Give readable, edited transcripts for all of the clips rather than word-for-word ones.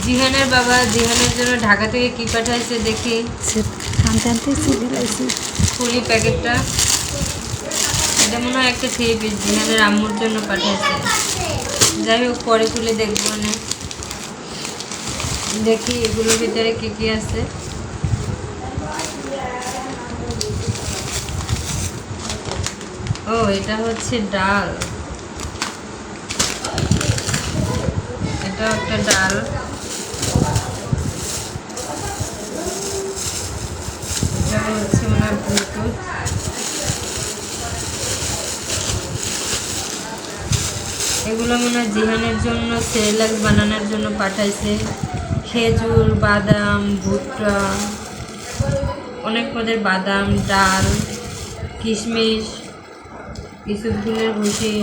জিহানের বাবা জিহানের জন্য ঢাকা থেকে কি পাঠাইছে দেখি। ফুলি প্যাকেটটা, এটা মনে হয় একটা 3 পিস জিহানের আম্মুর জন্য পাঠাইছে। যাই হোক পরে খুলে দেখবো, মানে দেখি এগুলোর ভিতরে কি কি আছে। ও এটা হচ্ছে ডাল, এটা একটা ডাল। এটা হচ্ছে ওনার ব্লুটুথ। এগুলো মনে হয় জিহানের জন্য সেরেলাক বানানোর জন্য পাঠাইছে। খেজুর, বাদাম, ভুট্টা, অনেক পদের বাদাম, ডাল, কিশমিশ, ইসুপ ফুলের ভুসি।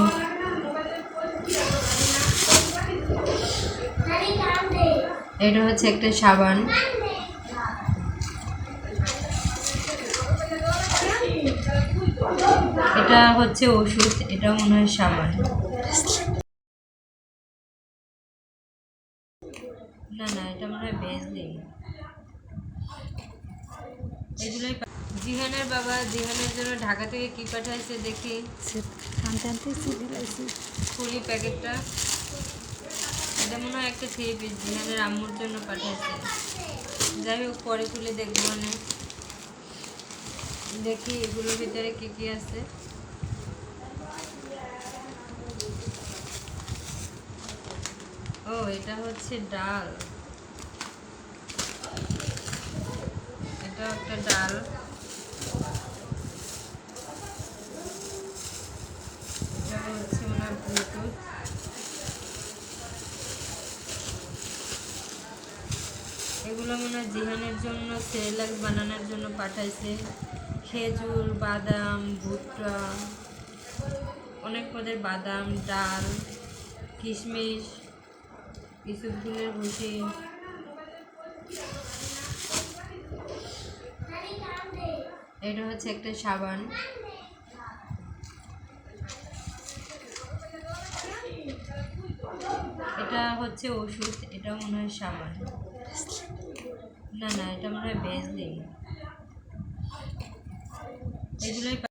এটা হচ্ছে একটা সাবান। এটা হচ্ছে ওষুধ, এটা মনে হয় সাবান। না না, এটা মনে হয় বেজলিন। এগুলোই জিহানের বাবা জিহানের জন্য ঢাকা থেকে কি পাঠাইছে দেখি। ফুলি প্যাকেটটা, এটা মনে হয় একটা 3 পিস জিহানের আম্মুর জন্য পাঠাইছে। যাই হোক পরে খুলে দেখবো, মানে দেখি এগুলোর ভিতরে কি কি আছে। ও এটা হচ্ছে ডাল, এটা একটা ডাল। এটা হচ্ছে ওনার ব্লুটুথ। এগুলো মনে হয় জিহানের জন্য সেরেলাক বানানোর জন্য পাঠাইছে। খেজুর, বাদাম, ভুট্টা, অনেক পদের বাদাম, ডাল, কিশমিশ, ইসুপ ফুলের ভুসি। এটা হচ্ছে একটা সাবান। এটা হচ্ছে ওষুধ, এটা মনে হয় সাবান। না না, এটা মনে হয় বেজলিন। এগুলোই